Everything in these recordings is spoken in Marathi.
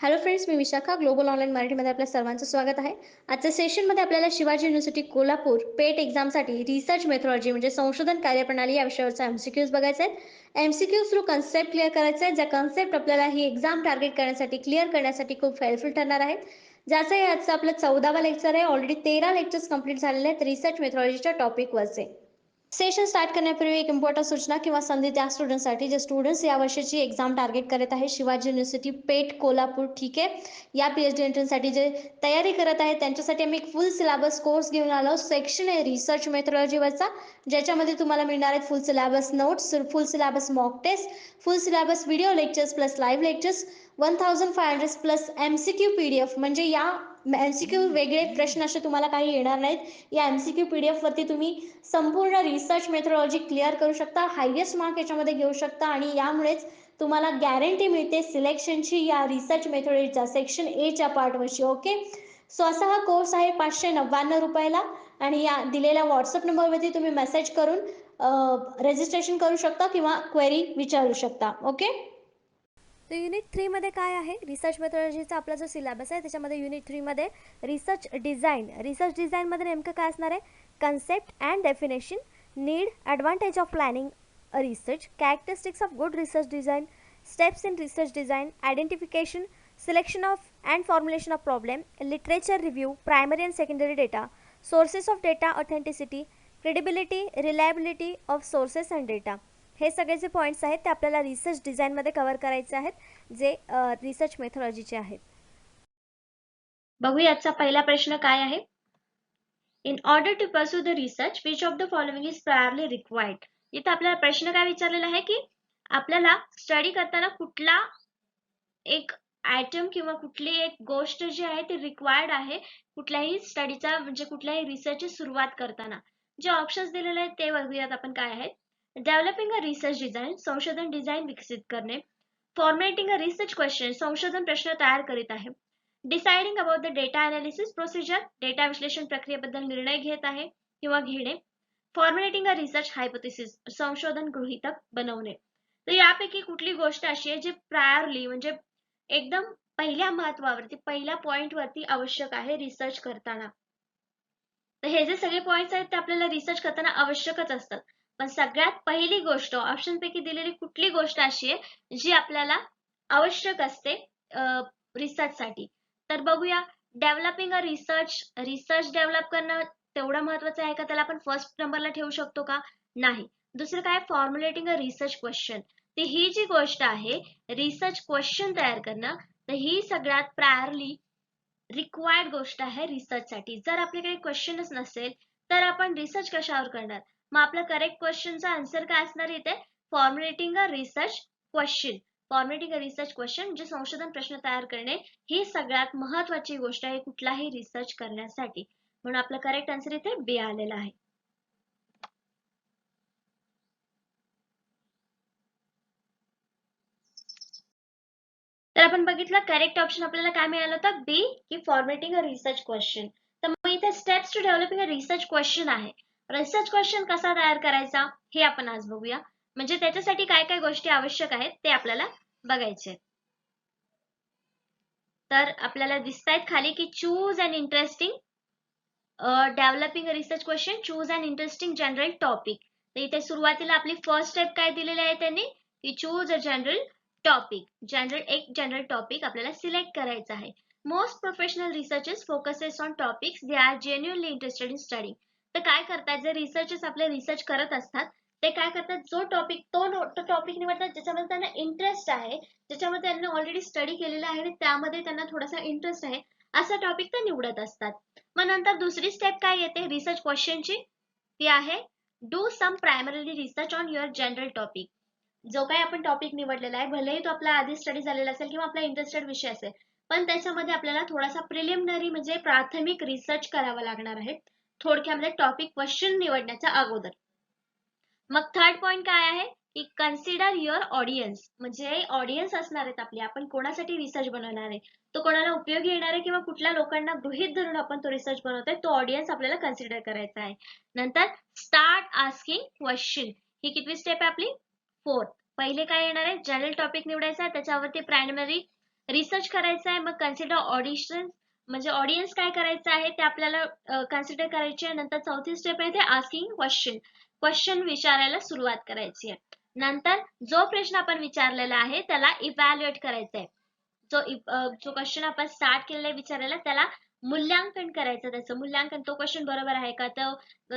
हॅलो फ्रेंड्स, मी विशाखा. ग्लोबल ऑनलाईन मराठीमध्ये आपल्या सर्वांचं स्वागत आहे. आजच्या सेशनमध्ये आपल्याला शिवाजी युनिव्हर्सिटी कोल्हापूर पेट एक्झामसाठी रिसर्च मेथॉलॉजी म्हणजे संशोधन कार्यप्रणाली या विषयावरचा एमसीक्यूज बघायचे आहेत. एमसीक्यूज थ्रू कन्सेप्ट क्लिअर करायचे आहेत, ज्या कन्सेप्ट आपल्याला ही एक्झाम टार्गेट करण्यासाठी क्लिअर करण्यासाठी खूप हेल्पफुल ठरणार आहेत. ज्याचं हे आजचं आपलं 14वा लेक्चर आहे. ऑलरेडी 13 लेक्चर्स कंप्लीट झालेले आहेत रिसर्च मेथॉलॉजीच्या टॉपिकवरचे. सेशन स्टार्ट करण्यापूर्वी एक इम्पॉर्टंट सूचना किंवा संधी त्या स्टुडंटसाठी जे स्टुडंट्स या वर्षीची एक्झाम टार्गेट करत आहे शिवाजी युनिव्हर्सिटी पेट कोल्हापूर. ठीक आहे, या पीएचडी एंट्रन्ससाठी जे तयारी करत आहेत त्यांच्यासाठी आम्ही एक फुल सिलेबस कोर्स घेऊन आलो. सेक्शन आहे रिसर्च मेथॉलॉजीवरचा, ज्याच्यामध्ये तुम्हाला मिळणार आहेत full syllabus notes, full syllabus mock test, full syllabus video lectures plus live lectures, 1500 plus MCQ PDF. म्हणजे या एमसीक्यू वेगळे प्रश्न असे तुम्हाला काही येणार नाहीत. या एमसीक्यू पीडीएफ वरती तुम्ही संपूर्ण रिसर्च मेथॉलॉजी क्लिअर करू शकता, हायेस्ट मार्क याच्यामध्ये घेऊ शकता आणि यामुळेच तुम्हाला गॅरंटी मिळते सिलेक्शनची या रिसर्च मेथॉलॉजीचा सेक्शन एच्या पार्टवरची. ओके, सो असा हा कोर्स आहे 599 रुपयाला आणि या दिलेल्या व्हॉट्सअप नंबरवरती तुम्ही मेसेज करून रजिस्ट्रेशन करू शकता किंवा क्वेरी विचारू शकता. ओके, तर युनिट 3 मध्ये काय आहे, रिसर्च मेथॉलॉजीचा आपला जो सिलेबस आहे त्याच्यामध्ये युनिट 3 मध्ये रिसर्च डिझाईन मध्ये नेमकं काय असणार आहे, concept and definition, need, advantage of planning a research, characteristics of good research design, steps in research design, identification, selection of and formulation of problem, literature review, primary and secondary data, sources of data authenticity, credibility, reliability of sources and data. हे सगळे जे पॉईंट्स आहेत ते आपल्याला रिसर्च डिझाईनमध्ये कव्हर करायचे आहेत, जे रिसर्च मेथॉलॉजीचे आहेत. बघूया आजचा पहिला प्रश्न काय आहे. In order to pursue the research which of the following is priorly required. इथं आपल्याला प्रश्न काय विचारलेला आहे की आपल्याला स्टडी करताना कुठला एक आयटम किंवा कुठली एक गोष्ट जी आहे ती रिक्वायर्ड आहे कुठल्याही स्टडीचा म्हणजे कुठल्याही रिसर्चची सुरुवात करताना. जे ऑप्शन्स दिलेले आहेत ते बघूयात आपण काय आहेत. डेव्हलपिंग अ रिसर्च डिझाईन, संशोधन डिझाईन विकसित करणे. फॉर्मॅटिंग अ रिसर्च क्वेश्चन, संशोधन प्रश्न तयार करीत आहे. Deciding about the data analysis procedure, data विश्लेषण प्रक्रियेबद्दल निर्णय घेत आहे किंवा घेणे. फॉर्म्युलेटिंग अ रिसर्च हायपोथेसिस, संशोधन गृहीतक बनवणे. तर यापैकी कुठली गोष्ट अशी आहे जी प्रायरली म्हणजे एकदम पहिल्या महत्वावरती पहिल्या पॉइंट वरती आवश्यक आहे रिसर्च करताना. तर हे जे सगळे पॉइंट्स आहेत ते आपल्याला रिसर्च करताना आवश्यकच असतात. पण सगळ्यात पहिली गोष्ट ऑप्शन पैकी दिलेली कुठली गोष्ट अशी आहे जी आपल्याला आवश्यक असते रिसर्च साठी. तर बघूया, डेव्हलपिंग अ रिसर्च डेव्हलप करणं तेवढं महत्वाचं आहे का त्याला आपण फर्स्ट नंबरला ठेवू शकतो का? नाही. दुसरं काय, फॉर्म्युलेटिंग अ रिसर्च क्वेश्चन. तर ही जी गोष्ट आहे रिसर्च क्वेश्चन तयार करणं, तर ही सगळ्यात प्रायरली रिक्वायर्ड गोष्ट आहे रिसर्च साठी. जर आपल्याकडे क्वेश्चनच नसेल तर आपण रिसर्च कशावर करणार. मग आपलं करेक्ट क्वेश्चनचा आन्सर काय असणार इथे, formulating a research question. Formulating a research question म्हणजे संशोधन प्रश्न तयार करणे ही सगळ्यात महत्वाची गोष्ट आहे कुठलाही रिसर्च करण्यासाठी. म्हणून आपलं करेक्ट आन्सर इथे बी आलेला आहे. तर आपण बघितलं करेक्ट ऑप्शन आपल्याला काय मिळालं होतं, बी, की फॉर्मॅटिंग अ रिसर्च क्वेश्चन. तर मग इथे steps to developing a research question आहे. रिसर्च क्वेश्चन कसा तयार करायचा हे आपण आज बघूया. म्हणजे त्याच्यासाठी काय काय गोष्टी आवश्यक आहेत ते आपल्याला बघायचे. तर आपल्याला दिसतायत खाली की choose an interesting developing a research question, choose an interesting general topic. तर इथे सुरुवातीला आपली फर्स्ट स्टेप काय दिलेली आहे त्यांनी, की चूज अ जनरल टॉपिक. एक जनरल टॉपिक आपल्याला सिलेक्ट करायचा आहे. Most professional researchers focuses on topics they are genuinely interested in study. तर काय करतात, जे रिसर्चर्स आपले रिसर्च करत असतात ते काय करतात, जो टॉपिक तो टॉपिक निवडतात ज्याच्यामध्ये त्यांना इंटरेस्ट आहे, ज्याच्यामध्ये त्यांनी ऑलरेडी स्टडी केलेला आहे आणि त्यामध्ये त्यांना थोडासा इंटरेस्ट आहे, असा टॉपिक ते निवडत असतात. मग नंतर दुसरी स्टेप काय येते रिसर्च क्वेश्चनची, ती आहे do some primary research on your general topic. जो काही आपण टॉपिक निवडलेला आहे भलेही तो आपला आधी स्टडी झालेला असेल किंवा आपला इंटरेस्टेड विषय असेल, पण त्याच्यामध्ये आपल्याला थोडासा प्रिलिमिनरी म्हणजे प्राथमिक रिसर्च करावा लागणार आहे थोडक्यामध्ये टॉपिक क्वेश्चन निवडण्याच्या अगोदर. मग थर्ड पॉइंट काय आहे की कन्सिडर युअर ऑडियन्स. म्हणजे ऑडियन्स असणार आहेत आपले, आपण कोणासाठी रिसर्च बनवणार आहे, तो कोणाला उपयोगी येणार आहे किंवा कुठल्या लोकांना गृहीत धरून आपण तो रिसर्च बनवतोय, तो ऑडियन्स आपल्याला कन्सिडर करायचा आहे. नंतर स्टार्ट आस्किंग क्वेश्चन. ही कितवी स्टेप आहे आपली, फोर्थ. पहिले काय येणार आहे, जनरल टॉपिक निवडायचा आहे, त्याच्यावरती प्रायमरी रिसर्च करायचा आहे, मग कन्सिडर ऑडिशन म्हणजे ऑडियन्स काय करायचं आहे ते आपल्याला कन्सिडर करायचे आहे. नंतर चौथी स्टेप आहे ते आस्किंग क्वेश्चन विचारायला सुरुवात करायची आहे. नंतर जो प्रश्न आपण विचारलेला आहे त्याला इव्हॅल्युएट करायचा आहे. जो क्वेश्चन आपण स्टार्ट केलेला आहे विचारायला त्याला मूल्यांकन करायचं, त्याचं मूल्यांकन, तो क्वेश्चन बरोबर आहे का,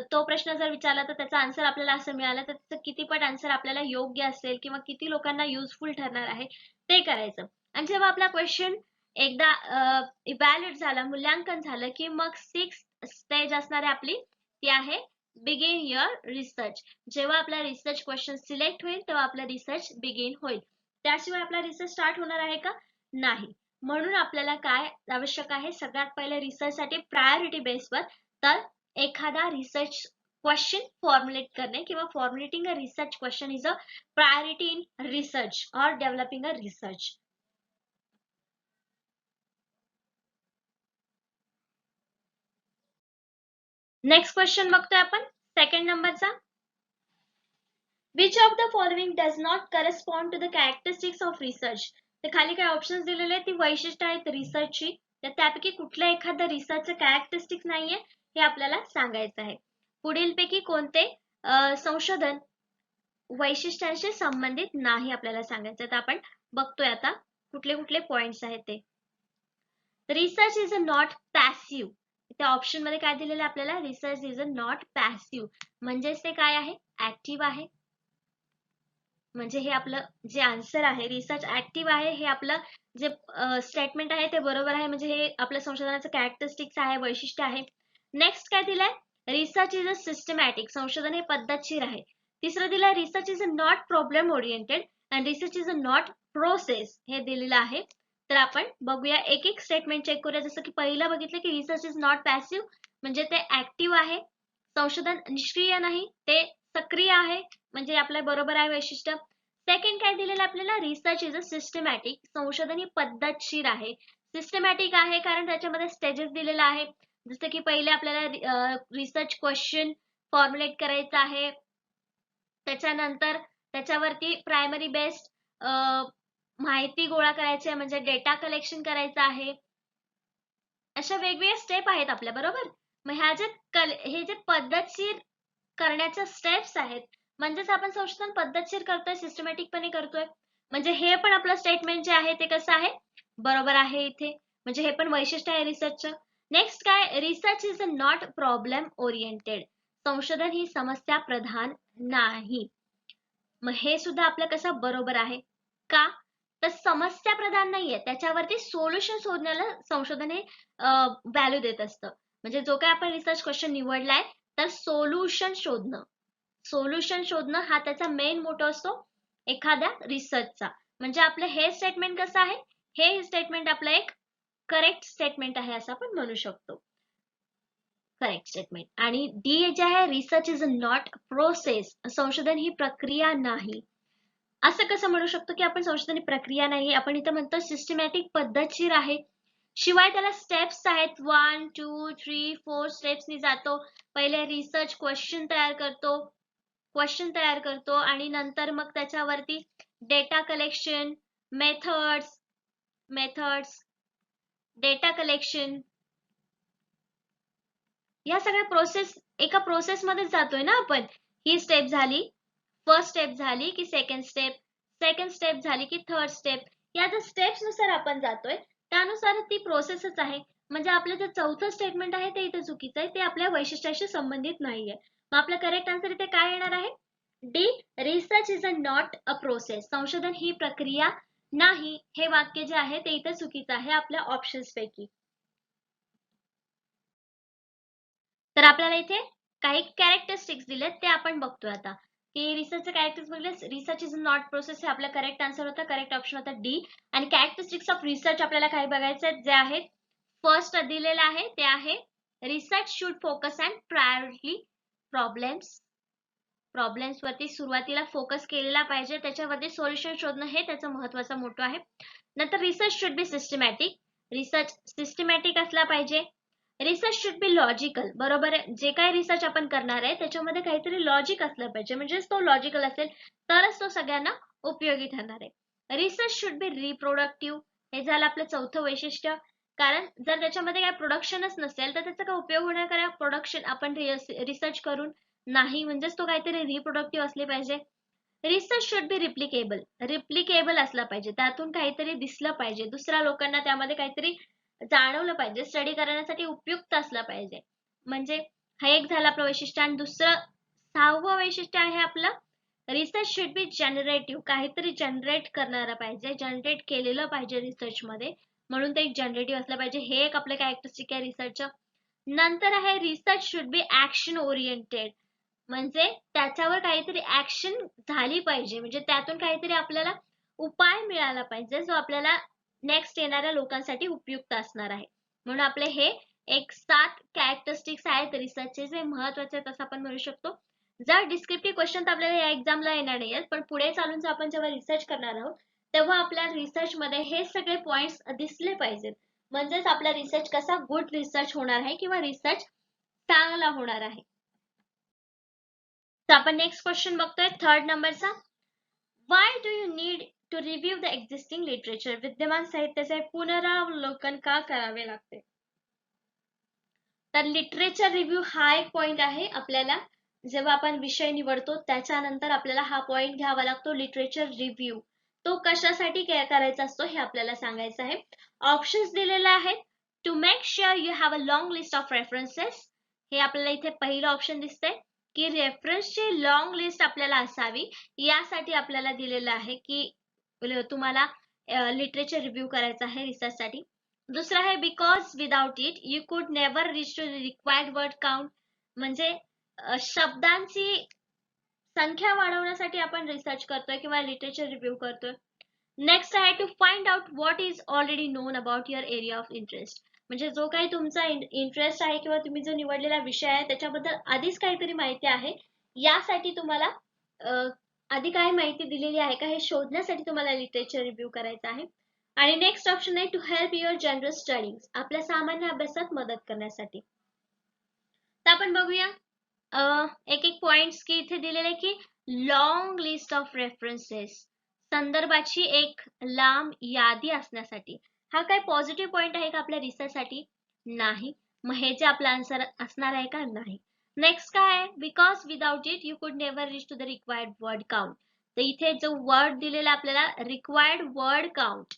तो प्रश्न जर विचारला तर त्याचा आन्सर आपल्याला असं मिळालं तर त्याचं कितीपट आन्सर आपल्याला योग्य असेल किंवा किती लोकांना युजफुल ठरणार आहे ते करायचं. आणि जेव्हा आपला क्वेश्चन एकदा इव्हॅल्युएट झाला, मूल्यांकन झालं की मग 6th स्टेज असणार आहे आपली, ती आहे बिगिन युअर रिसर्च. जेव्हा आपला रिसर्च क्वेश्चन सिलेक्ट होईल तेव्हा आपला रिसर्च बिगिन होईल. त्याशिवाय आपला रिसर्च स्टार्ट होणार आहे का, नाही. म्हणून आपल्याला काय आवश्यक आहे, सगळ्यात पहिले रिसर्च साठी प्रायोरिटी बेसवर तर एखादा रिसर्च क्वेश्चन फॉर्म्युलेट करणे किंवा formulating a research question is a priority in research or developing a research. Next question बघतोय आपण सेकंड नंबरचा. Which of the following does not correspond to the characteristics of research? तर खाली काय ऑप्शन्स दिलेले आहेत, ती वैशिष्ट्य आहेत रिसर्चची, तर त्यापैकी कुठल्या एखाद्या रिसर्चचं कॅरेक्टरिस्टिक्स नाहीये हे आपल्याला सांगायचं आहे. पुढीलपैकी कोणते संशोधन वैशिष्ट्यांशी संबंधित नाही आपल्याला सांगायचं. तर आपण बघतोय आता कुठले कुठले पॉइंट्स आहेत ते. Research is a not passive. त्या ऑप्शन मध्ये काय दिलेलं आहे आपल्याला, research is a not passive म्हणजेच ते काय आहे, ऍक्टिव्ह आहे. म्हणजे हे आपलं जे आन्सर आहे, रिसर्च ऍक्टिव्ह आहे, हे आपलं जे स्टेटमेंट आहे ते बरोबर आहे. म्हणजे हे आपल्या संशोधनाचं कॅरेक्टरिस्टिक्स आहे, वैशिष्ट्य आहे. नेक्स्ट काय दिलंय, रिसर्च इज अ सिस्टमॅटिक, संशोधन हे पद्धतशीर आहे. तिसरं दिलंय research is a not problem oriented and research is a not process, हे दिलेलं आहे. तर आपण बघूया, एक एक स्टेटमेंट चेक करूया. जसं की पहिलं बघितलं की रिसर्च इज नॉट पॅसिव्ह म्हणजे ते ऍक्टिव्ह आहे, संशोधन निष्क्रिय नाही, ते सक्रिय आहे, म्हणजे आपल्या बरोबर आहे वैशिष्ट्य. सेकंड काय दिलेलं आपल्याला, रिसर्च इज अ सिस्टमॅटिक, संशोधन ही पद्धतशीर आहे. सिस्टमॅटिक आहे कारण त्याच्यामध्ये स्टेजेस दिलेला आहे. जसं की पहिले आपल्याला रिसर्च क्वेश्चन फॉर्म्युलेट करायचा आहे, त्याच्यानंतर त्याच्यावरती प्रायमरी बेस्ड माहिती गोळा करायची आहे, म्हणजे डेटा कलेक्शन करायचं आहे. अशा वेगवेगळ्या स्टेप आहेत आपल्या बरोबर. मग हे जे पद्धतशीर करण्याच्या स्टेप्स आहेत, म्हणजेच आपण संशोधन पद्धतशीर करतोय, सिस्टमॅटिकपणे करतोय, म्हणजे हे पण आपलं स्टेटमेंट जे आहे ते कसं आहे, बरोबर आहे इथे. म्हणजे हे पण वैशिष्ट्य आहे रिसर्चचं. नेक्स्ट काय, research is a not problem oriented, संशोधन ही समस्या प्रधान नाही. मग हे सुद्धा आपलं कसं बरोबर आहे का, तर समस्या प्रधान नाहीये, त्याच्यावरती सोल्युशन शोधण्याला संशोधन हे व्हॅल्यू देत असतं. म्हणजे जो काय आपण रिसर्च क्वेश्चन निवडलाय तर सोल्युशन शोधणं हा त्याचा मेन मोटो असतो एखाद्या रिसर्चचा. म्हणजे आपलं हे स्टेटमेंट कसं आहे, हे स्टेटमेंट आपलं एक करेक्ट स्टेटमेंट आहे असं आपण म्हणू शकतो, करेक्ट स्टेटमेंट. आणि डी जे आहे, research is a not process, संशोधन ही प्रक्रिया नाही. असं कसं म्हणू शकतो की आपण संशोधन ही प्रक्रिया नाही, आपण इथं म्हणतो सिस्टमॅटिक पद्धतशीर आहे, शिवाय त्याला स्टेप्स आहेत, 1 2 3 4 स्टेप्सनी जातो. पहिले रिसर्च क्वेश्चन तयार करतो आणि नंतर मग त्याच्यावरती data collection, methods data collection, या सगळ्या एका प्रोसेस मध्ये जातोय ना आपण. ही स्टेप झाली, फर्स्ट स्टेप झाली की सेकंड स्टेप झाली की थर्ड स्टेप, या ज्या स्टेप्स नुसार आपण जातोय त्यानुसार ती प्रोसेसच आहे. म्हणजे आपलं जे चौथं स्टेटमेंट आहे ते इथे चुकीचं आहे, ते आपल्या वैशिष्ट्याशी संबंधित नाहीये. मग आपलं करेक्ट आन्सर इथे काय येणार आहे, D, research is a not a process, संशोधन ही प्रक्रिया नाही, हे वाक्य जे आहे ते इथे चुकीचं आहे आपल्या ऑप्शन्स पैकी. तर आपल्याला इथे काही कॅरेक्टरिस्टिक्स दिलेत ते आपण बघतोय आता, की रिसर्चचे कॅरेक्टर्स बघले, रिसर्च इज नॉट प्रोसेस हे आपला करेक्ट आन्सर होता, करेक्ट ऑप्शन होता डी. आणि कॅरेक्टरिस्टिक्स ऑफ रिसर्च आपल्याला काय बघायचे आहेत, जे आहेत फर्स्ट दिलेलं आहे ते आहे research should focus and priority problems वरती सुरुवातीला फोकस केलेला पाहिजे, त्याच्यावरती सोल्युशन शोधणं हे त्याचा महत्वाचा मोठो आहे. नंतर research should be systematic, research systematic असला पाहिजे. रिसर्च शुड बी लॉजिकल, बरोबर आहे, जे काही रिसर्च आपण करणार आहे त्याच्यामध्ये काहीतरी लॉजिक असलं पाहिजे, म्हणजेच तो लॉजिकल असेल तरच तो सगळ्यांना उपयोगी ठरणार आहे. रिसर्च शुड बी रिप्रोडक्टिव्ह, हे झालं आपलं चौथं वैशिष्ट्य. कारण जर त्याच्यामध्ये काय प्रोडक्शनच नसेल तर त्याचा काय उपयोग होणार, कारण प्रोडक्शन आपण रिसर्च करून नाही, म्हणजेच तो काहीतरी रिप्रोडक्टिव्ह असले पाहिजे. रिसर्च शुड बी रिप्लिकेबल असला पाहिजे, त्यातून काहीतरी दिसलं पाहिजे, दुसऱ्या लोकांना त्यामध्ये काहीतरी जाणवलं पाहिजे, स्टडी करण्यासाठी उपयुक्त असला पाहिजे. म्हणजे हा एक झाला आपलं वैशिष्ट्य. आणि दुसरं 6वं वैशिष्ट्य आहे आपलं रिसर्च शुड बी जनरेटिव्ह, काहीतरी जनरेट करणारं पाहिजे, जनरेट केलेलं पाहिजे रिसर्च मध्ये, म्हणून ते एक जनरेटिव्ह असलं पाहिजे. हे एक आपलं कॅरेक्टरिस्टिक आहे रिसर्चचं. नंतर आहे research should be action oriented, म्हणजे त्याच्यावर काहीतरी ऍक्शन झाली पाहिजे, म्हणजे त्यातून काहीतरी आपल्याला उपाय मिळाला पाहिजे जो आपल्याला नेक्स्ट येणाऱ्या लोकांसाठी उपयुक्त असणार आहे. म्हणून आपले हे एक 7 कॅरेक्टरिस्टिक्स आहेत रिसर्चचे जे महत्वाचे आहेत असं आपण म्हणू शकतो. जर डिस्क्रिप्टिव्ह क्वेश्चन तर आपल्याला या एक्झामला येणार नाही, पण पुढे चालून आपण जेव्हा रिसर्च करणार आहोत तेव्हा आपल्या रिसर्च मध्ये हे सगळे पॉइंट्स दिसले पाहिजेत, म्हणजेच आपला रिसर्च कसा गुड रिसर्च होणार आहे किंवा रिसर्च चांगला होणार आहे. तर आपण नेक्स्ट क्वेश्चन बघतोय 3rd नंबरचा. Why do you need to review the existing literature, विद्यमान साहित्याचे पुनरावलोकन का करावे लागते? तर लिटरेचर रिव्ह्यू हा एक पॉइंट आहे. आपल्याला जेव्हा आपण विषय निवडतो त्याच्यानंतर आपल्याला हा पॉइंट घ्यावा लागतो, लिटरेचर रिव्ह्यू. तो कशासाठी करायचा असतो हे आपल्याला सांगायचं आहे. ऑप्शन्स दिलेले आहेत. To make sure you have a long list of references, हे आपल्याला इथे पहिलं ऑप्शन दिसतंय की रेफरन्सची लॉंग लिस्ट आपल्याला असावी, यासाठी आपल्याला दिलेलं आहे की तुम्हाला लिटरेचर रिव्ह्यू करायचं आहे रिसर्चसाठी. दुसरा आहे because without it you could never reach to required word count, म्हणजे शब्दांची संख्या वाढवण्यासाठी आपण रिसर्च करतोय किंवा लिटरेचर रिव्ह्यू करतोय. नेक्स्ट आहे to find out what is already known about your area of interest, म्हणजे जो काही तुमचा इंटरेस्ट आहे किंवा तुम्ही जो निवडलेला विषय आहे त्याच्याबद्दल आधीच काहीतरी माहिती आहे, यासाठी तुम्हाला आधी काय माहिती दिलेली आहे का हे शोधण्यासाठी तुम्हाला लिटरेचर रिव्ह्यू करायचं आहे. आणि नेक्स्ट ऑप्शन आहे to help your general studies, आपल्या सामान्य अभ्यासात मदत करण्यासाठी. तर आपण बघूया एक एक पॉइंट्स की इथे दिलेले की लॉंग लिस्ट ऑफ रेफरन्सेस, संदर्भाची एक लांब यादी असण्यासाठी. हा काय पॉझिटिव्ह पॉइंट आहे का आपल्या रिसर्चसाठी? नाही. मग हे जे आपला आन्सर असणार आहे का? नाही. नेक्स्ट काय आहे? Because without it you could never reach to the required word count. तर इथे जो वर्ड दिलेला आपल्याला रिक्वायर्ड वर्ड काउंट,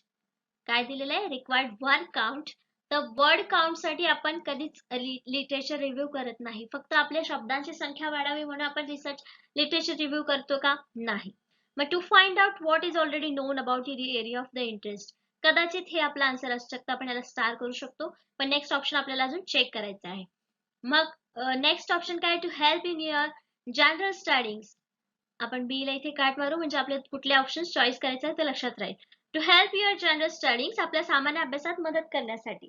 काय दिलेलं आहे? Required word count. तर वर्ड काउंट साठी आपण कधीच लिटरेचर रिव्ह्यू करत नाही, फक्त आपल्या शब्दांची संख्या वाढावी म्हणून आपण रिसर्च लिटरेचर रिव्ह्यू करतो का? नाही. मग to find out what is already known about your area of the interest, कदाचित हे आपला आन्सर असू शकतं, आपण याला स्टार करू शकतो, पण नेक्स्ट ऑप्शन आपल्याला अजून चेक करायचं आहे. मग नेक्स्ट ऑप्शन काय? To help in your general studies, आपण बी ला इथे काट मारू म्हणजे आपले कुठले ऑप्शन चॉईस करायचे ते लक्षात राहील. To help your general studies, आपल्या सामान्य अभ्यासात मदत करण्यासाठी.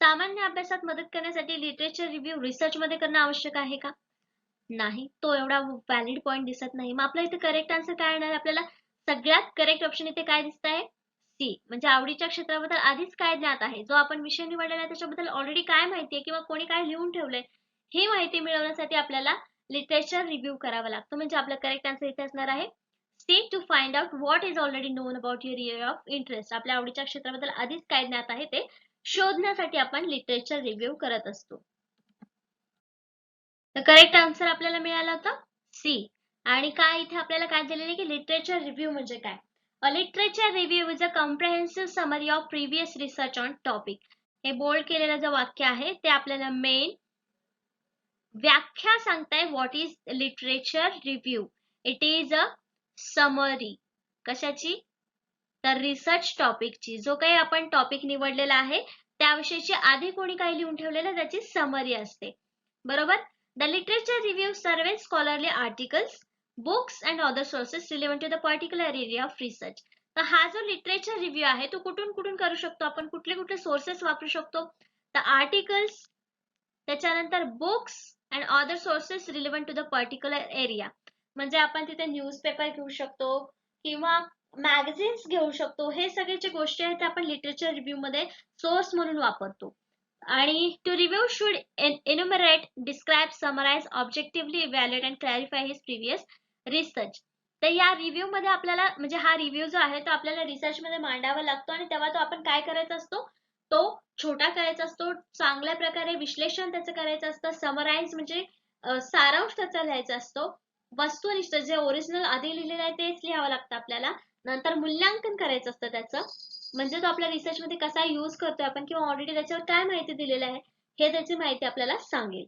सामान्य अभ्यासात मदत करण्यासाठी लिटरेचर रिव्ह्यू रिसर्च मध्ये करणं आवश्यक आहे का? नाही. तो एवढा व्हॅलिड पॉइंट दिसत नाही. मग आपल्या इथे करेक्ट आन्सर काय येणार? आपल्याला सगळ्यात करेक्ट ऑप्शन इथे काय दिसत आहे? सी, म्हणजे आवडीच्या क्षेत्राबद्दल आधीच काय ज्ञात आहे, जो आपण विषय निवडलेला आहे त्याच्याबद्दल ऑलरेडी काय माहिती आहे किंवा कोणी काय लिहून ठेवलंय ही माहिती मिळवण्यासाठी आपल्याला लिटरेचर रिव्ह्यू करावा लागतो. म्हणजे आपला करेक्ट आन्सर इथे असणार आहे C, to find out what is already known about your area of interest, आपल्या आवडीच्या क्षेत्राबद्दल आधीच काय ज्ञात आहे ते शोधण्यासाठी आपण लिटरेचर रिव्ह्यू करत असतो. तर करेक्ट आन्सर आपल्याला मिळाला होता सी. आणि काय इथे आपल्याला काय दिलेलं की लिटरेचर रिव्ह्यू म्हणजे काय? अ literature review is a comprehensive summary of previous research on topic. हे बोल्ड केलेलं जे वाक्य आहे ते आपल्याला मेन व्याख्या सांगताय what is literature review. It is a summary, कशाची? तर रिसर्च टॉपिकची. जो काही आपण टॉपिक निवडलेला आहे त्याविषयीची आधी कोणी काही लिहून ठेवलेलं त्याची समरी असते, बरोबर. The literature review surveys scholarly articles, books and other sources relevant to the particular area of research. तर हा जो लिटरेचर रिव्ह्यू आहे तो कुठून कुठून करू शकतो आपण, कुठले कुठले सोर्सेस वापरू शकतो? तर आर्टिकल्स, त्याच्यानंतर books and other sources relevant to the particular area, म्हणजे आपण तिथे न्यूजपेपर घेऊ शकतो किंवा मॅगझिन्स घेऊ शकतो. हे सगळे जे गोष्टी आहेत ते आपण लिटरेचर रिव्ह्यू मध्ये सोर्स म्हणून वापरतो. आणि to review should enumerate, describe, summarize, objectively evaluate and clarify his previous research. तर या रिव्ह्यू मध्ये आपल्याला म्हणजे हा रिव्ह्यू जो आहे तो आपल्याला रिसर्च मध्ये मांडावा लागतो आणि तेव्हा तो आपण काय करायचा असतो, तो छोटा करायचा असतो, चांगल्या प्रकारे विश्लेषण त्याचं करायचं असतं, समराइज म्हणजे सारांश त्याचा लिहायचा असतो, वस्तुनिष्ठ जे ओरिजिनल आधी लिहिलेलं आहे तेच लिहावं लागतं आपल्याला, नंतर मूल्यांकन करायचं असतं त्याचं, म्हणजे तो आपल्या रिसर्च मध्ये कसा यूज करतोय आपण किंवा ऑलरेडी त्याच्यावर काय माहिती दिलेली आहे हे त्याची माहिती आपल्याला सांगेल.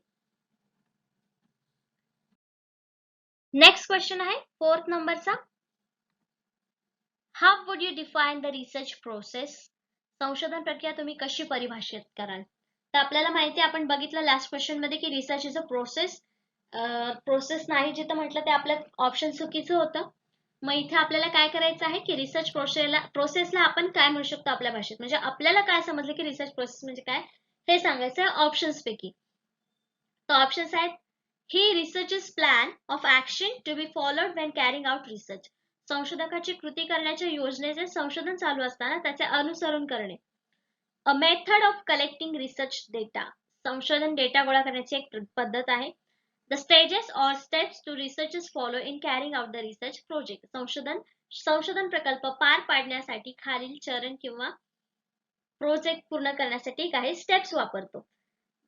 नेक्स्ट क्वेश्चन आहे 4th नंबरचा, how would you define the research process? संशोधन प्रक्रिया तुम्ही कशी परिभाषित कराल? तर आपल्याला माहिती आहे, आपण बघितलं लास्ट क्वेश्चन मध्ये की research is a process. Process नाही जिथं म्हटलं ते आपलं ऑप्शन चुकीचं होतं. मग इथे आपल्याला काय करायचं आहे की रिसर्च प्रोसेसला आपण काय म्हणू शकतो आपल्या भाषेत, म्हणजे आपल्याला काय समजलं की रिसर्च प्रोसेस म्हणजे काय हे सांगायचं आहे ऑप्शन्स पैकी. तर ऑप्शन्स आहेत, ही researcher's plan of action to be followed when carrying out research. संशोधकाची कृती करण्याच्या योजनेचे संशोधन चालू असताना त्याचे अनुसरण करणे. A method of collecting research data. संशोधन डेटा गोळा करण्याची एक पद्धत आहे. The stages or steps to researchers follow in carrying out the research project. संशोधन प्रकल्प पार पाडण्यासाठी खालील चरण किंवा प्रोजेक्ट पूर्ण करण्यासाठी काही स्टेप्स वापरतो.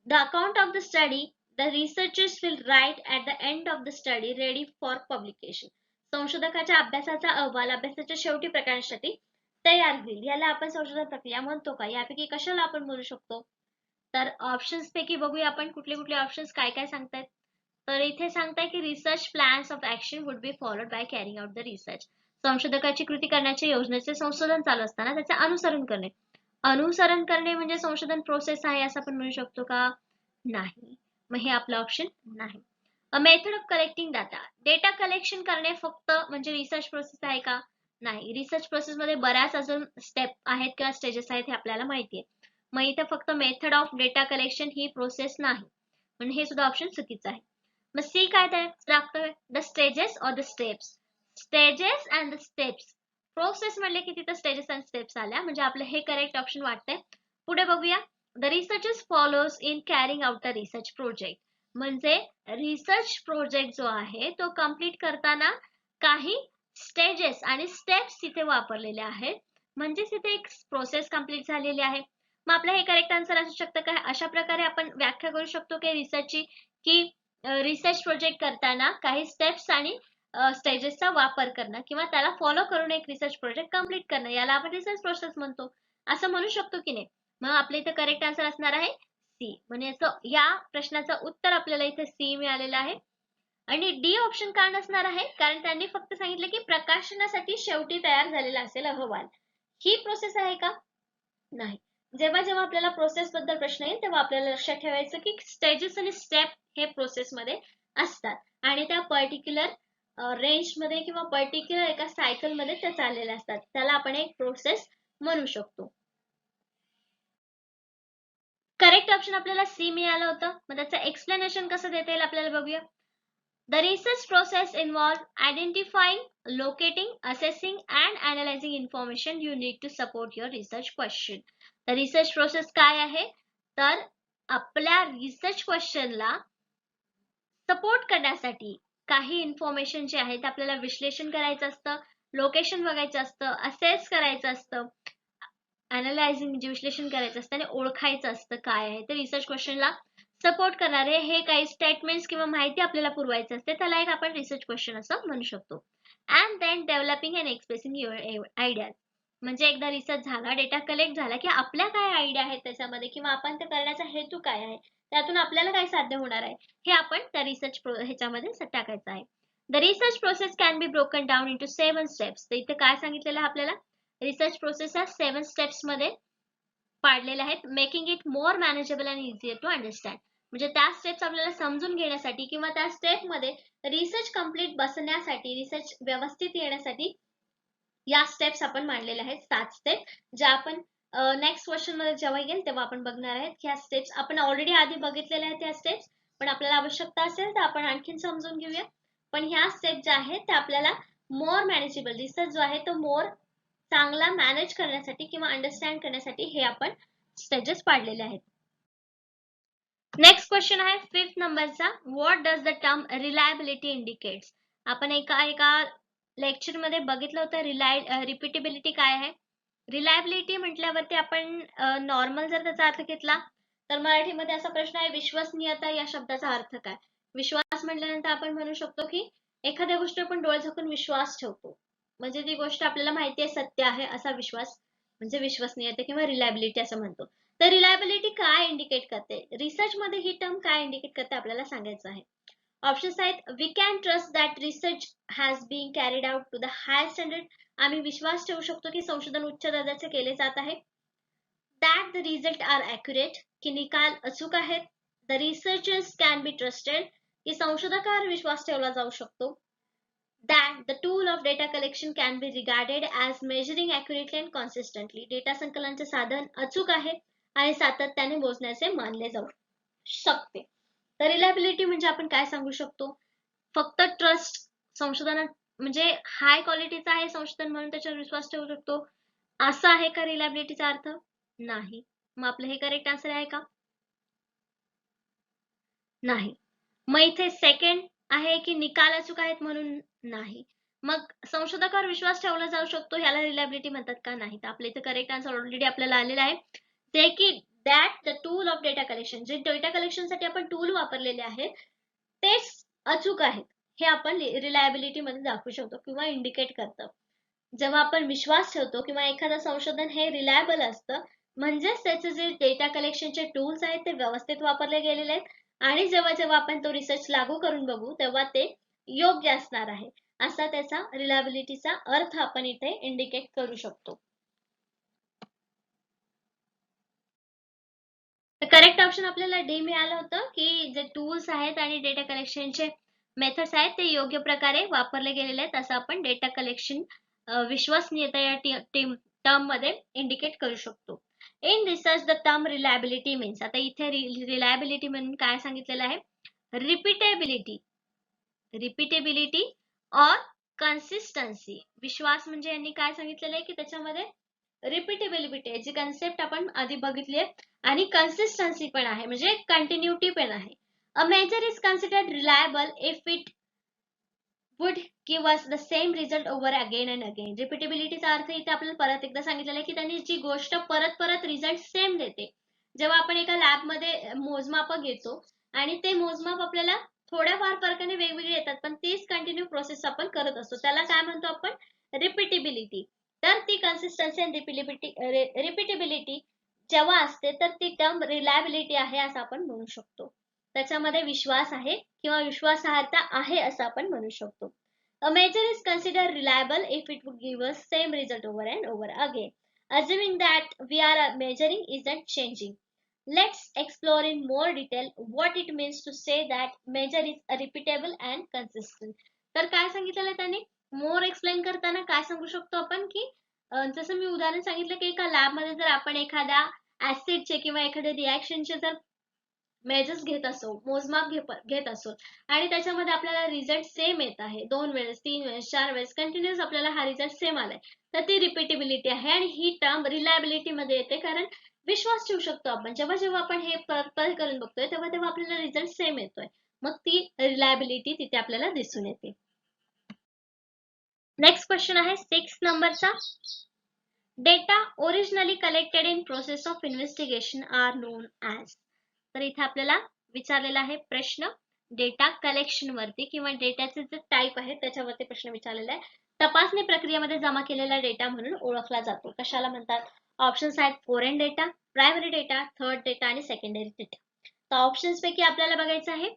The account of the study, the researchers will write at the end of the study ready for publication. संशोधकाच्या अभ्यासाचा अहवाल अभ्यासाच्या शेवटी प्रकाशनासाठी तयार होईल. याला आपण संशोधन प्रक्रिया म्हणतो का? यापैकी कशाला आपण म्हणू शकतो? तर ऑप्शन्स पैकी बघूया आपण कुठले कुठले ऑप्शन्स काय काय सांगतायत. तर इथे सांगताय की research plans of action would be followed by carrying out the research. संशोधकाची कृती करण्याच्या योजनेचे संशोधन चालू असताना त्याचे अनुसरण करणे. अनुसरण करणे म्हणजे संशोधन प्रोसेस आहे असं आपण म्हणू शकतो का? नाही. मग हे आपलं ऑप्शन नाही. अ method of collecting data. Data collection करणे फक्त म्हणजे रिसर्च प्रोसेस आहे का? नाही. रिसर्च प्रोसेस मध्ये बऱ्याच अजून स्टेप आहेत किंवा स्टेजेस आहेत हे आपल्याला माहिती आहे. मग इथे फक्त method of data collection he process नाही, म्हणजे हे सुद्धा ऑप्शन चुकीचं आहे. मग सी काय दाखवतोय, the stages or the steps. Stages and the steps. Process म्हणले की तिथं स्टेजेस अँड स्टेप्स आल्या, म्हणजे आपलं हे करेक्ट ऑप्शन वाटतंय. पुढे बघूया, the researchers follows in carrying out the research project. म्हणजे रिसर्च प्रोजेक्ट जो आहे तो कम्प्लीट करताना काही स्टेजेस आणि स्टेप्स तिथे वापरलेले आहेत, म्हणजे तिथे एक प्रोसेस कम्प्लीट झालेली आहे. मग आपलं हे करेक्ट आन्सर असू शकतं का? अशा प्रकारे आपण व्याख्या करू शकतो की रिसर्चची, की रिसर्च प्रोजेक्ट करताना काही स्टेप्स आणि स्टेजेसचा वापर करणं किंवा त्याला फॉलो करून एक रिसर्च प्रोजेक्ट कम्प्लीट करणं, याला आपण रिसर्च प्रोसेस म्हणतो, असं म्हणू शकतो की नाही? मग आपल्या इथे करेक्ट आन्सर असणार आहे सी. म्हणजे या प्रश्नाचं उत्तर आपल्याला इथे सी मिळालेलं आहे. आणि डी ऑप्शन का नसणार आहे? कारण त्यांनी फक्त सांगितलं की प्रकाशनासाठी शेवटी तयार झालेला असेल अहवाल. ही प्रोसेस आहे का? नाही. जेव्हा जेव्हा आपल्याला प्रोसेस बद्दल प्रश्न येईल तेव्हा आपल्याला लक्षात ठेवायचं की स्टेजेस आणि स्टेप हे प्रोसेस मध्ये असतात आणि त्या पर्टिक्युलर रेंज मध्ये किंवा पर्टिक्युलर एका सायकल मध्ये त्या चाललेल्या असतात, त्याला आपण एक प्रोसेस म्हणू शकतो. करेक्ट ऑप्शन आपल्याला सी मिळालं होतं. मग त्याचं एक्सप्लेनेशन कसं देता येईल आपल्याला बघूया. The research process involves identifying, locating, assessing and analyzing information you need to support your research question. तर रिसर्च प्रोसेस काय आहे? तर आपल्या रिसर्च क्वेश्चनला सपोर्ट करण्यासाठी काही इन्फॉर्मेशन जे आहे ते आपल्याला विश्लेषण करायचं असतं, लोकेशन बघायचं असतं, असेस करायचं असतं, अनालायझिंग म्हणजे विश्लेषण करायचं असतं आणि ओळखायचं असतं काय आहे. तर रिसर्च क्वेश्चनला सपोर्ट करणारे हे काही स्टेटमेंट्स किंवा माहिती आपल्याला पुरवायचं असते, त्याला एक आपण रिसर्च क्वेश्चन असं म्हणू शकतो. And then developing and expressing your ideas. म्हणजे एकदा रिसर्च झाला, डेटा कलेक्ट झाला की आपल्या काय आयडिया आहेत त्याच्यामध्ये किंवा आपण ते करण्याचा हेतू काय आहे, त्यातून आपल्याला काय साध्य होणार आहे, हे आपण त्या रिसर्च ह्याच्यामध्ये टाकायचं आहे. The research process can be broken down into 7 steps. तर इथे काय सांगितलेलं आहे आपल्याला? रिसर्च प्रोसेस ह्या 7 स्टेप्स मध्ये पाडलेल्या आहेत. Making it more manageable and easier to understand. म्हणजे त्या स्टेप्स आपल्याला समजून घेण्यासाठी किंवा त्या स्टेप मध्ये रिसर्च कम्प्लीट बसण्यासाठी, रिसर्च व्यवस्थित येण्यासाठी या स्टेप्स आपण मांडलेल्या आहेत 7 स्टेप, ज्या आपण नेक्स्ट क्वेश्चन मध्ये जेव्हा येईल तेव्हा आपण बघणार आहेत. ह्या स्टेप्स आपण ऑलरेडी आधी बघितलेल्या आहेत. त्या स्टेप्स पण आपल्याला आवश्यकता असेल तर आपण आणखीन समजून घेऊया. पण ह्या स्टेप ज्या आहेत त्या आपल्याला मोर मॅनेजेबल रिसर्च जो आहे तो मोर चांगला मॅनेज करण्यासाठी किंवा अंडरस्टँड करण्यासाठी हे आपण स्टेजेस पाडलेले आहेत. नेक्स्ट क्वेश्चन आहे 5th नंबरचा, what does the term reliability indicates. आपण एका लेक्चर मध्ये बघितलं होतं रिपीटेबिलिटी काय आहे. रिलायबिलिटी म्हटल्यावरती आपण नॉर्मल जर त्याचा अर्थ घेतला तर मराठीमध्ये असा प्रश्न आहे, विश्वसनीयता या शब्दाचा अर्थ काय. विश्वास म्हटल्यानंतर आपण म्हणू शकतो की एखाद्या गोष्टी आपण डोळे झाकून विश्वास ठेवतो, म्हणजे ती गोष्ट आपल्याला माहिती आहे सत्य आहे असा विश्वास म्हणजे विश्वसनीयता किंवा रिलायबिलिटी असं म्हणतो. तर रिलायबिलिटी काय इंडिकेट करते, रिसर्च मध्ये ही टर्म काय इंडिकेट करते आपल्याला सांगायचं आहे. ऑप्शन्स आहेत, we can trust that research has been carried out to the high standard, आम्ही विश्वास ठेवू शकतो की संशोधन उच्च दर्जाचे केले जात आहे. That the result are accurate, की निकाल अचूक आहेत. The researchers can be trusted, की संशोधकावर विश्वास ठेवला जाऊ शकतो. That the tool of data collection can be regarded as measuring accurately and consistently, data संकलनाचे साधन अचूक आहे आणि सातत्याने मोजण्याचे मानले जाऊ शकते. तर रिलायबिलिटी म्हणजे आपण काय सांगू शकतो, फक्त ट्रस्ट, संशोधनात म्हणजे हाय क्वालिटीचा आहे संशोधन म्हणून त्याच्यावर विश्वास ठेवू शकतो असं आहे का रिलायबिलिटीचा अर्थ. नाही. मग आपलं हे करेक्ट आन्सर आहे का. नाही. मग इथे सेकंड आहे की निकाल अचूक आहेत म्हणून नाही. मग संशोधकावर विश्वास ठेवला जाऊ शकतो ह्याला रिलायबिलिटी म्हणतात का. नाही. तर आपल्या इथे करेक्ट आन्सर ऑलरेडी आपल्याला आलेला आहे, ते की that the tool of data collection, जे डेटा कलेक्शन साठी आपण टूल वापरलेले आहेत तेच अचूक आहेत हे आपण रिलायबिलिटी मध्ये दाखवू शकतो किंवा इंडिकेट करतं. जेव्हा आपण विश्वास ठेवतो किंवा एखादं संशोधन हे रिलायबल असतं, म्हणजेच त्याचे जे डेटा कलेक्शनचे टूल्स आहेत ते व्यवस्थित वापरले गेलेले आहेत आणि जेव्हा जेव्हा आपण तो रिसर्च लागू करून बघू तेव्हा ते योग्य असणार आहे, असा त्याचा रिलायबिलिटीचा अर्थ आपण इथे इंडिकेट करू शकतो. करेक्ट ऑप्शन आपल्याला डी मिळालं होतं, की जे टूल्स आहेत आणि डेटा कलेक्शनचे मेथड्स आहेत ते योग्य प्रकारे वापरले गेलेले आहेत असं आपण डेटा कलेक्शन विश्वसनीयता या टर्म मध्ये इंडिकेट करू शकतो. In research the term reliability means, आता इथे रिलायबिलिटी म्हणून काय सांगितलेलं आहे, रिपीटेबिलिटी, रिपीटेबिलिटी और कन्सिस्टन्सी. विश्वास म्हणजे यांनी काय सांगितलेलं आहे की त्याच्यामध्ये रिपीटेबिलिटी याची कन्सेप्ट आपण आधी बघितली आहे आणि कन्सिस्टन्सी पण आहे म्हणजे कंटिन्युटी पण आहे. A measure is considered reliable if it would give us the same result over again and again. रिपीटेबिलिटीचा अर्थ इथे आपल्याला परत एकदा सांगितलेला आहे की त्यांनी जी गोष्ट परत परत रिझल्ट सेम देते. जेव्हा आपण एका लॅब मध्ये मोजमाप घेतो आणि ते मोजमाप आपल्याला थोड्याफार फरकाने वेगवेगळे येतात पण तीच कंटिन्यू प्रोसेस आपण करत असतो, त्याला काय म्हणतो आपण, रिपीटेबिलिटी. तर ती कन्सिस्टन्सी आणि रिपीटेबिलिटी जेव्हा असते तर ती टर्म रिलायबिलिटी आहे असं आपण म्हणू शकतो. त्याच्यामध्ये विश्वास आहे किंवा विश्वासार्हता आहे असं आपण म्हणू शकतो. A measure is considered reliable if it would give us same result over and over again, assuming that we are measuring isn't changing. Let's explore in more detail what it means to say that measure is repeatable and consistent. तर काय सांगितलेलं आहे त्याने, मोर एक्सप्लेन करताना काय सांगू शकतो आपण की जसं मी उदाहरण सांगितलं की एका लॅब मध्ये जर आपण एखाद्या ऍसिडचे किंवा एखाद्या रिएक्शनचे जर मेजर्स घेत असो, मोजमाप घेत असो आणि त्याच्यामध्ये आपल्याला रिझल्ट सेम येत आहे, 2 वेळेस 3 वेळेस 4 वेळेस कंटिन्युअस आपल्याला हा रिझल्ट सेम आलाय, तर ती रिपीटेबिलिटी आहे आणि ही टर्म रिलायबिलिटी मध्ये येते. कारण विश्वास ठेवू शकतो आपण, जेव्हा जेव्हा आपण हे परत करून बघतोय तेव्हा तेव्हा आपल्याला रिझल्ट सेम येतोय, मग ती रिलायबिलिटी तिथे आपल्याला दिसून येते. नेक्स्ट क्वेश्चन आहे 6 नंबरचा, data originally collected in process of investigation are known as. तर इथे आपल्याला विचारलेला आहे प्रश्न डेटा कलेक्शन वरती किंवा डेटाचे जे टाईप आहे त्याच्यावरती प्रश्न विचारलेला आहे. तपासणी प्रक्रियेमध्ये जमा केलेला डेटा म्हणून ओळखला जातो, कशाला म्हणतात. ऑप्शन्स आहेत foreign data, primary data, third data आणि सेकंडरी डेटा. तर ऑप्शन्स पैकी आपल्याला बघायचं आहे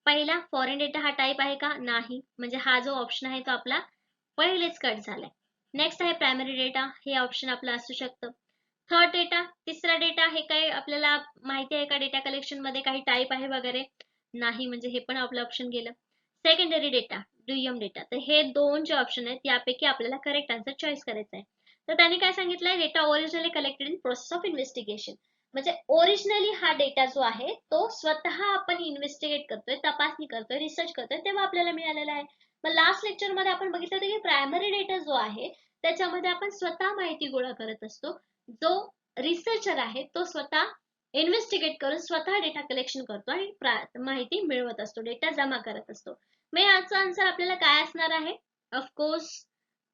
पहिला फॉरेन डेटा हा टाईप आहे का, नाही, म्हणजे हा जो ऑप्शन आहे तो आपला पहिलेच कट झालाय. नेक्स्ट आहे प्रायमरी डेटा, हे ऑप्शन आपलं असू शकतं. थर्ड डेटा, तिसरा डेटा, हे काय आपल्याला माहिती आहे का डेटा कलेक्शन मध्ये काही टाईप आहे वगैरे, नाही, म्हणजे हे पण आपलं ऑप्शन गेलं. सेकंडरी डेटा, दुय्यम डेटा, तर हे दोन जे ऑप्शन आहेत यापैकी आपल्याला करेक्ट आन्सर चॉईस करायचा आहे. तर त्यांनी काय सांगितलंय, data originally collected in process of investigation, म्हणजे ओरिजिनली हा डेटा जो आहे तो स्वतः आपण इन्व्हेस्टिगेट करतोय, तपासणी करतोय, रिसर्च करतोय तेव्हा आपल्याला मिळालेला आहे. मग लास्ट लेक्चर मध्ये आपण बघितलं होतं की प्रायमरी डेटा जो आहे त्याच्यामध्ये आपण स्वतः माहिती गोळा करत असतो, जो रिसर्चर आहे तो स्वतः इन्व्हेस्टिगेट करून स्वतः डेटा कलेक्शन करतो आणि माहिती मिळवत असतो, डेटा जमा करत असतो. मग याचा आन्सर आपल्याला काय असणार आहे, ऑफकोर्स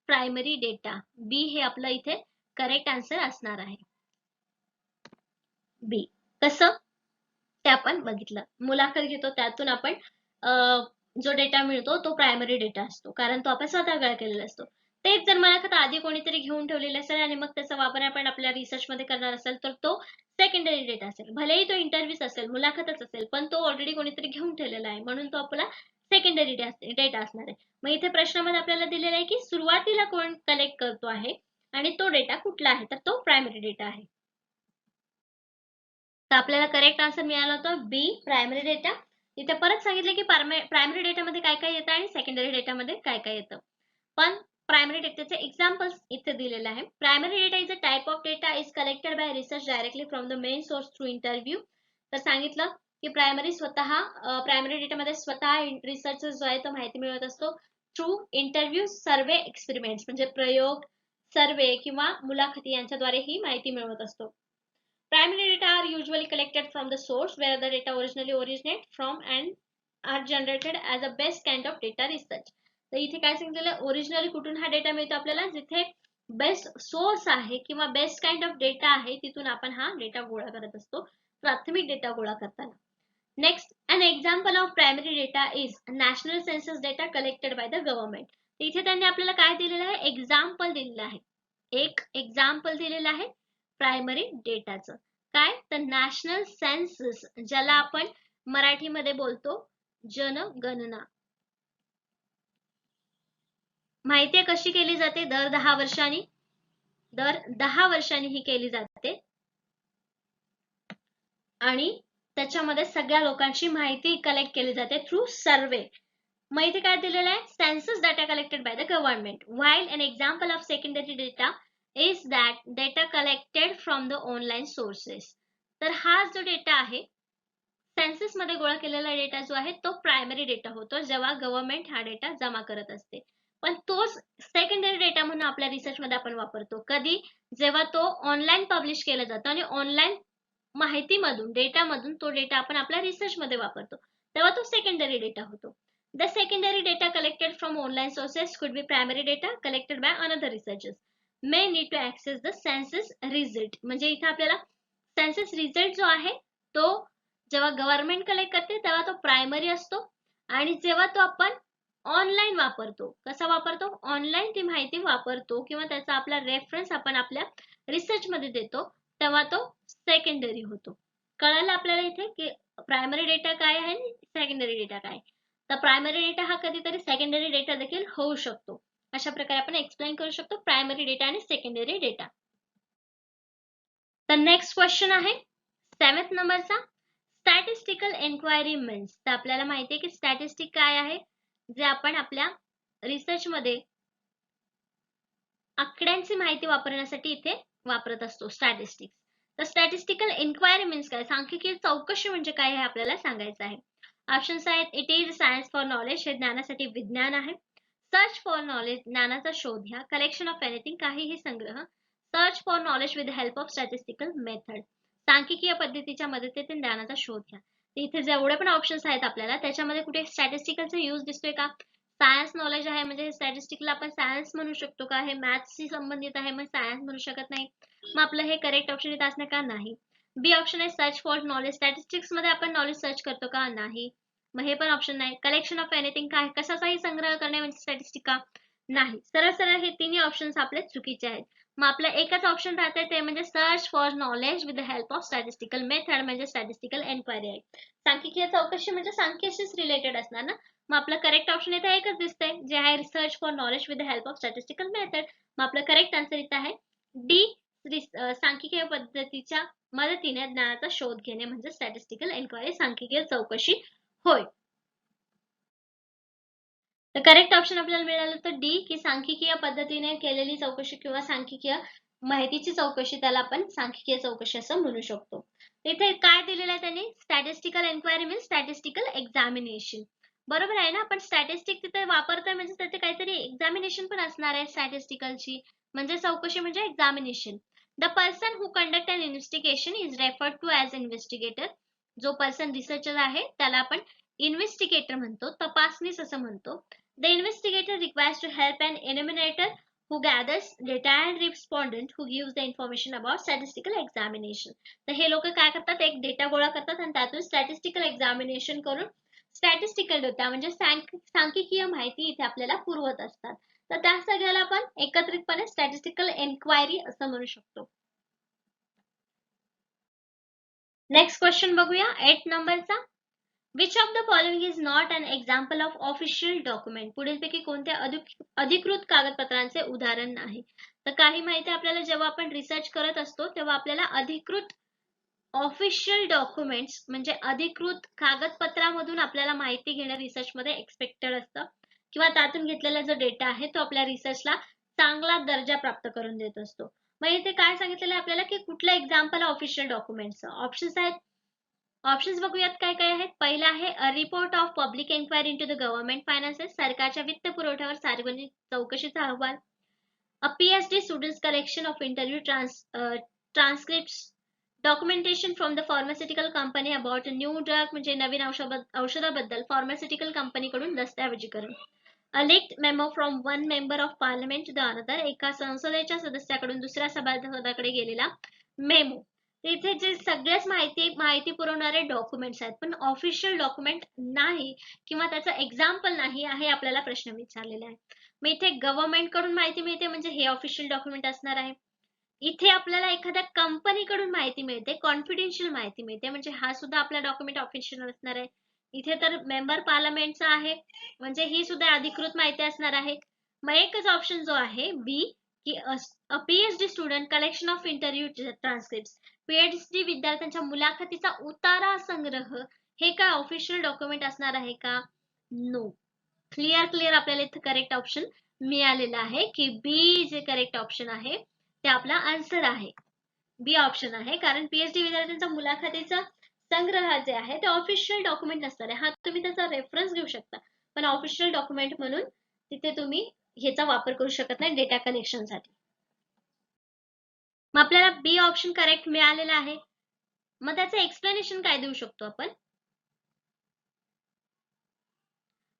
प्रायमरी डेटा. बी हे आपलं इथे करेक्ट आन्सर असणार आहे. बी. कसं ते आपण बघितलं. मुलाखत घेतो त्यातून आपण जो डेटा मिळतो तो प्रायमरी डेटा असतो, कारण तो आपण स्वतः गोळा केलेला असतो. तेच जर मुलाखत आधी कोणीतरी घेऊन ठेवलेलं असेल आणि मग त्याचा वापर आपण आपल्या रिसर्च मध्ये करणार असेल तर तो सेकंडरी डेटा असेल. भलेही तो इंटरव्ह्यूच असेल, मुलाखतच असेल, पण तो ऑलरेडी कोणीतरी घेऊन ठेवलेला आहे म्हणून तो आपला सेकंडरी डेटा असणार आहे. मग इथे प्रश्नामध्ये आपल्याला दिलेला आहे की सुरुवातीला कोण कलेक्ट करतो आहे आणि तो डेटा कुठला आहे, तर तो प्रायमरी डेटा आहे. तर आपल्याला करेक्ट आन्सर मिळाला होता बी प्रायमरी डेटा. इथे परत सांगितलं की प्रायमरी डेटामध्ये काय काय येतं आणि सेकंडरी डेटामध्ये काय काय येतं. पण प्रायमरी डेटाचे एक्झाम्पल्स इथे दिलेले आहे. Primary data is a type of data is collected by research directly from the main source through interview. तर सांगितलं की प्रायमरी डेटामध्ये स्वतः रिसर्च जो आहे तो माहिती मिळवत असतो थ्रू इंटरव्ह्यू, सर्वे, एक्सपेरिमेंट्स म्हणजे प्रयोग, सर्वे किंवा मुलाखती यांच्याद्वारे ही माहिती मिळवत असतो. Primary data are usually collected from the source where the data originally originate from and are generated as a best kind of data research. तर इथे काय सांगितलेलं, ओरिजिनली कुठून हा डेटा मिळतो आपल्याला, जिथे बेस्ट सोर्स आहे किंवा बेस्ट काइंड ऑफ डेटा आहे तिथून आपण हा डेटा गोळा करत असतो, प्राथमिक डेटा गोळा करताना. Next, an example of primary data is national census data collected by the government. इथे त्यांनी आपल्याला काय दिलेलं आहे, एक्झाम्पल दिलेलं आहे. एक एक्झाम्पल दिलेलं आहे प्रायमरी डेटाचं. काय, तर नॅशनल सेन्सस, ज्याला आपण मराठीमध्ये बोलतो जनगणना. माहितीये कशी केली जाते, दर 10 वर्षांनी, दर 10 वर्षांनी ही केली जाते आणि त्याच्यामध्ये सगळ्या लोकांची माहिती कलेक्ट केली जाते थ्रू सर्वे. माहिती काय दिलेलं आहे, census data collected by the government, while an example of secondary data is that data collected from the online sources. तर हा जो डेटा आहे सेन्सस मध्ये गोळा केलेला डेटा जो आहे तो प्रायमरी डेटा होतो जेव्हा गव्हर्नमेंट हा डेटा जमा करत असते. पण तोच सेकंडरी डेटा म्हणून आपल्या रिसर्च मध्ये आपण वापरतो कधी, जेव्हा तो ऑनलाईन पब्लिश केला जातो आणि ऑनलाईन माहितीमधून डेटामधून तो डेटा आपण आपल्या रिसर्च मध्ये वापरतो, तेव्हा तो सेकंडरी डेटा होतो. The secondary data collected from online sources could be primary data collected by another researchers may need to access the census result. म्हणजे इथे आपल्याला सेन्सस रिझल्ट जो आहे तो जेव्हा गव्हर्नमेंट कलेक्ट करते तेव्हा तो प्रायमरी असतो आणि जेव्हा तो आपण ऑनलाईन वापरतो, कसा वापरतो, ऑनलाईन ती माहिती वापरतो किंवा त्याचा आपला रेफरन्स आपण आपल्या रिसर्च मध्ये देतो तेव्हा तो सेकंडरी होतो. कळालं आपल्याला इथे की प्रायमरी डेटा काय आहे आणि सेकंडरी डेटा काय. तर प्रायमरी डेटा हा कधीतरी सेकंडरी डेटा देखील होऊ शकतो. अशा प्रकारे आपण एक्सप्लेन करू शकतो प्रायमरी डेटा आणि सेकंडरी डेटा. तर नेक्स्ट क्वेश्चन आहे 7th नंबरचा, स्टॅटिस्टिकल एन्क्वायरी मीन्स. तर आपल्याला माहिती आहे की स्टॅटिस्टिक काय आहे, जे आपण आपल्या रिसर्च मध्ये आकड्यांची माहिती वापरण्यासाठी इथे वापरत असतो स्टॅटिस्टिक्स. तर स्टॅटिस्टिकल एन्क्वायरी मीन्स काय, सांख्यिकीय चौकशी म्हणजे काय हे आपल्याला सांगायचं आहे. ऑप्शन्स आहेत, it is science for knowledge, हे ज्ञानासाठी विज्ञान आहे. सर्च फॉर नॉलेज, ज्ञानाचा शोध घ्या. कलेक्शन ऑफ एनिथिंग, काहीही संग्रह. Search for knowledge with help of statistical method, सांख्यिकीय पद्धतीच्या मदतीने ज्ञानाचा शोध घ्या. इथे जेवढे पण ऑप्शन्स आहेत आपल्याला त्याच्यामध्ये कुठे स्टॅटिस्टिकलचा यूज दिसतोय का, सायन्स नॉलेज आहे म्हणजे स्टॅटिस्टिकला आपण सायन्स म्हणू शकतो का, हे मॅथ्सशी संबंधित आहे मग सायन्स म्हणू शकत नाही, मग आपलं हे करेक्ट ऑप्शन येत असणार का, नाही. बी ऑप्शन आहे सर्च फॉर नॉलेज, स्टॅटिस्टिक्स मध्ये आपण नॉलेज सर्च करतो का, नाही, मग हे पण ऑप्शन नाही. कलेक्शन ऑफ एनिथिंग, काय कशाचाही संग्रह करणे म्हणजे स्टॅटिस्टिक का, नाही. सरळ सरळ हे तिन्ही ऑप्शन्स आपले चुकीचे आहेत. मग आपलं एकच ऑप्शन राहते ते म्हणजे search for knowledge with the help of statistical method म्हणजे स्टॅटिस्टिकल एन्क्वायरी आहे. सांख्यिकीय चौकशी म्हणजे सांख्याशीच रिलेटेड असणार ना, मग आपलं करेक्ट ऑप्शन इथे एकच दिसतंय जे आहे research for knowledge with the help of statistical method. मग आपलं करेक्ट आन्सर इथे आहे डी, सांख्यिकीय पद्धतीच्या मदतीने ज्ञानाचा शोध घेणे म्हणजे स्टॅटिस्टिकल एन्क्वायरी, सांख्यिकीय चौकशी होय. तर करेक्ट ऑप्शन आपल्याला मिळालं तर डी, की सांख्यिकीय पद्धतीने केलेली चौकशी किंवा सांख्यिकीय माहितीची चौकशी, त्याला आपण सांख्यिकीय चौकशी असं म्हणू शकतो. इथे काय दिलेलं आहे त्यांनी, statistical enquiry means statistical examination. बरोबर आहे ना, पण स्टॅटिस्टिक तिथे वापरतोय म्हणजे तिथे काहीतरी एक्झामिनेशन पण असणार आहे स्टॅटिस्टिकलची, म्हणजे चौकशी म्हणजे examination. The person who conduct an investigation is referred to as investigator. जो पर्सन रिसर्चर आहे त्याला आपण इन्व्हेस्टिगेटर म्हणतो, तपासनीस असं म्हणतो. The investigator requires to help an enumerator who gathers data and respondent who gives the information about statistical examination. तर हे लोक काय करतात, एक डेटा गोळा करतात आणि त्यातून स्टॅटिस्टिकल एक्झामिनेशन करून स्टॅटिस्टिकल डेटा म्हणजे सांख्यिकीय माहिती इथे आपल्याला पुरवत असतात. तर त्या सगळ्याला आपण एकत्रितपणे स्टॅटिस्टिकल एन्क्वायरी असं म्हणू शकतो. नेक्स्ट क्वेश्चन बघूया 8 नंबरचा. Which of the following is not an example of official document? पुढीलपैकी कोणत्या अधिकृत कागदपत्रांचे उदाहरण नाही. तर काही माहिती आपल्याला जेव्हा आपण रिसर्च करत असतो तेव्हा आपल्याला अधिकृत ऑफिशियल डॉक्युमेंट्स म्हणजे अधिकृत कागदपत्रामधून आपल्याला माहिती घेणं रिसर्च मध्ये एक्सपेक्टेड असतं किंवा त्यातून घेतलेला जो डेटा आहे तो आपल्या रिसर्चला चांगला दर्जा प्राप्त करून देत असतो. मग इथे काय सांगितलेलं आहे आपल्याला की कुठलं एक्झाम्पल ऑफिशियल डॉक्युमेंट्स. ऑप्शन्स आहेत. ऑप्शन्स बघूयात काय काय आहेत. पहिला आहे a report of public enquiry into the government finances, सरकारच्या वित्त पुरवठ्यावर सार्वजनिक चौकशीचा अहवाल. A PhD students collection of interview transcripts, documentation from the pharmaceutical company about a new drug म्हणजे नवीन औषधाबद्दल फार्मास्युटिकल कंपनीकडून दस्तऐवजीकरण. A leaked memo from one member of parliament to the another, एका संसदेच्या सदस्याकडून दुसऱ्या सभासदाकडे गेलेला मेमो. इथे जे सगळ्याच माहिती पुरवणारे डॉक्युमेंट्स आहेत पण ऑफिशियल डॉक्युमेंट नाही किंवा त्याचा एक्झाम्पल नाही आहे आपल्याला प्रश्न विचारलेला आहे. मग इथे गव्हर्नमेंट कडून माहिती मिळते म्हणजे हे ऑफिशियल डॉक्युमेंट असणार आहे. इथे आपल्याला एखाद्या कंपनीकडून माहिती मिळते, कॉन्फिडेन्शियल माहिती मिळते म्हणजे हा सुद्धा आपला डॉक्युमेंट ऑफिशियल असणार आहे. इथे तर मेंबर पार्लमेंटचा आहे म्हणजे ही सुद्धा अधिकृत माहिती असणार आहे. मग एकच ऑप्शन जो आहे बी की PhD student collection of interview transcript, PhD विद्यार्थ्यांच्या मुलाखतीचा उतारा संग्रह हे काय ऑफिशियल डॉक्युमेंट असणार आहे का? नो. क्लिअर आपल्याला इथे करेक्ट ऑप्शन मिळालेला आहे की बी जे करेक्ट ऑप्शन आहे ते आपला आन्सर आहे. बी ऑप्शन आहे कारण पीएचडी विद्यार्थ्यांचा मुलाखतीचा संग्रह जे आहे ते ऑफिशियल डॉक्युमेंट नसणार आहे. हा तुम्ही त्याचा रेफरन्स घेऊ शकता पण ऑफिशियल डॉक्युमेंट म्हणून तिथे तुम्ही ह्याचा वापर करू शकत नाही डेटा कलेक्शन साठी. मग आपल्याला बी ऑप्शन करेक्ट मिळालेला आहे. मग त्याचं एक्सप्लेनेशन काय देऊ शकतो आपण.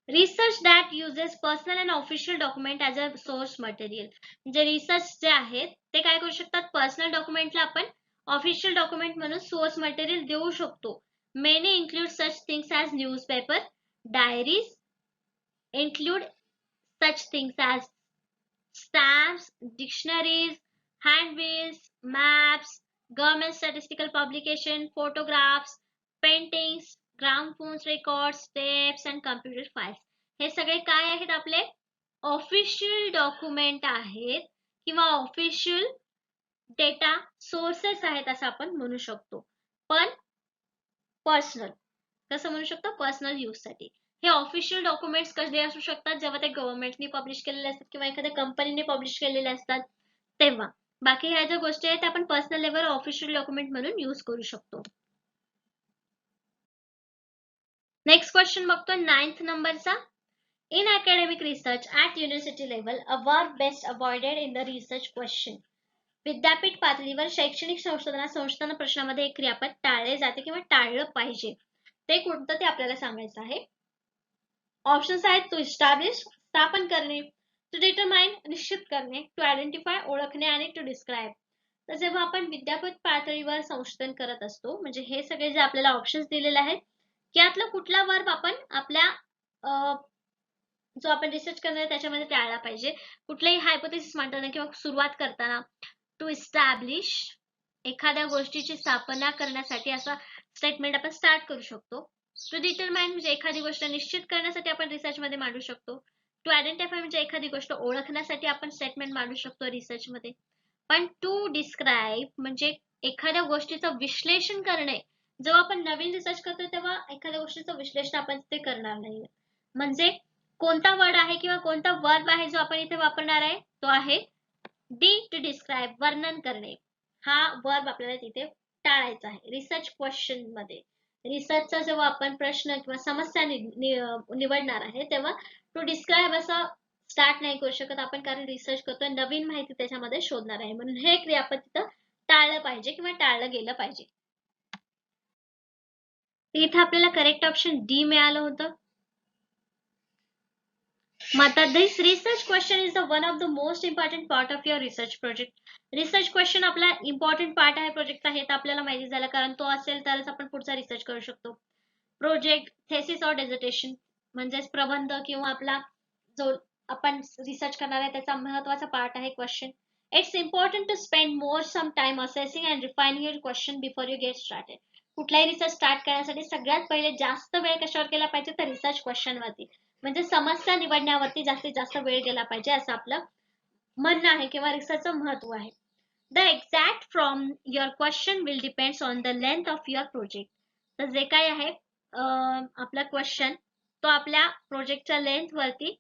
Research that uses personal and official document as a source material, म्हणजे रिसर्च जे आहेत ते काय करू शकतात, पर्सनल डॉक्युमेंटला आपण ऑफिशियल डॉक्युमेंट म्हणून सोर्स मटेरियल देऊ शकतो. Many include such things as newspaper, diaries, include such things as stamps, dictionaries, handbills, maps, government statistical publication, photographs, paintings, gramophones records, tapes and computer files. हे सगळे काय आहेत आपले ऑफिशियल डॉक्युमेंट आहेत किंवा ऑफिशियल डेटा सोर्सेस आहेत असं आपण म्हणू शकतो. पण पर्सनल कसं म्हणू शकतो, पर्सनल यूज साठी. हे ऑफिशियल डॉक्युमेंट्स कसे असू शकतात जेव्हा ते गव्हर्नमेंटने पब्लिश केलेले असतात किंवा एखाद्या कंपनीने पब्लिश केलेले असतात तेव्हा. बाकी ह्या ज्या गोष्टी आहेत आपण पर्सनल लेवल ऑफिशियल डॉक्युमेंट म्हणून यूज करू शकतो. नेक्स्ट क्वेश्चन बघतो 9th नंबरचा. In academic research at university level a verb best avoided in the research question. विद्यापीठ पातळीवर शैक्षणिक संशोधन प्रश्नामध्ये एक क्रियापद टाळले जाते किंवा टाळलं पाहिजे ते कोणतं ते आपल्याला सांगायचं आहे. ऑप्शन्स आहेत टू इस्टॅब्लिश स्थापन करणे, टू डिटरमाइन निश्चित करणे, टू आयडेंटिफाय ओळखणे आणि टू डिस्क्राइब. तर जेव्हा आपण विद्यापीठ पातळीवर संशोधन करत असतो म्हणजे हे सगळे जे आपल्याला ऑप्शन्स दिलेले आहेत यातला कुठला वर्ब आपण आपल्या जो आपण रिसर्च करणार त्याच्यामध्ये टाळला पाहिजे. कुठलेही हायपोथेसिस मांडताना किंवा सुरुवात करताना टू इस्टॅब्लिश एखाद्या गोष्टीची स्थापना करण्यासाठी असा स्टेटमेंट आपण स्टार्ट करू शकतो. टू डिटरमाइन म्हणजे एखादी गोष्ट निश्चित करण्यासाठी आपण रिसर्च मध्ये मांडू शकतो. टू आयडेंटिफाय म्हणजे एखादी गोष्ट ओळखण्यासाठी आपण स्टेटमेंट मांडू शकतो रिसर्च मध्ये. पण टू डिस्क्राइब म्हणजे एखाद्या गोष्टीचं विश्लेषण करणे. जेव्हा आपण नवीन रिसर्च करतो तेव्हा एखाद्या गोष्टीचं विश्लेषण आपण ते करणार नाही. म्हणजे कोणता वर्ड आहे किंवा कोणता वर्ब आहे जो आपण इथे वापरणार आहे तो आहे डी टू डिस्क्राइब वर्णन करणे. हा वर्ब आपल्याला तिथे टाळायचा आहे रिसर्च क्वेश्चन मध्ये. रिसर्चचा जेव्हा आपण प्रश्न किंवा समस्या निवडणार आहे तेव्हा टू डिस्क्राइब असं स्टार्ट नाही करू शकत आपण कारण रिसर्च करतोय नवीन माहिती त्याच्यामध्ये शोधणार आहे म्हणून हे क्रियापद तिथं टाळलं पाहिजे किंवा टाळलं गेलं पाहिजे. इथे आपल्याला करेक्ट ऑप्शन डी मिळालं होतं. Mata, this research question is the one of the most important part of your research project. Research question आपला इम्पॉर्टंट पार्ट आहे प्रोजेक्टचा हे तर आपल्याला माहिती झालं, कारण तो असेल तरच आपण पुढचा रिसर्च करू शकतो. प्रोजेक्ट, थेसिस और डेझर्टेशन म्हणजेच प्रबंध किंवा आपला जो आपण रिसर्च करणार आहे त्याचा महत्वाचा पार्ट आहे question. It's important to spend more some time assessing and refining your question before you get started. कुठलाही रिसर्च स्टार्ट करण्यासाठी सगळ्यात पहिले जास्त वेळ कशावर केला पाहिजे तर रिसर्च क्वेश्चन वरती, म्हणजे समस्या निवडण्यावरती जास्तीत जास्त वेळ गेला पाहिजे असं आपलं म्हणणं आहे किंवा रिसर्चचं महत्व आहे. The exact from your question will depends on the length of your project. तर जे काय आहे आपला क्वेश्चन तो आपल्या प्रोजेक्टच्या लेंथ वरती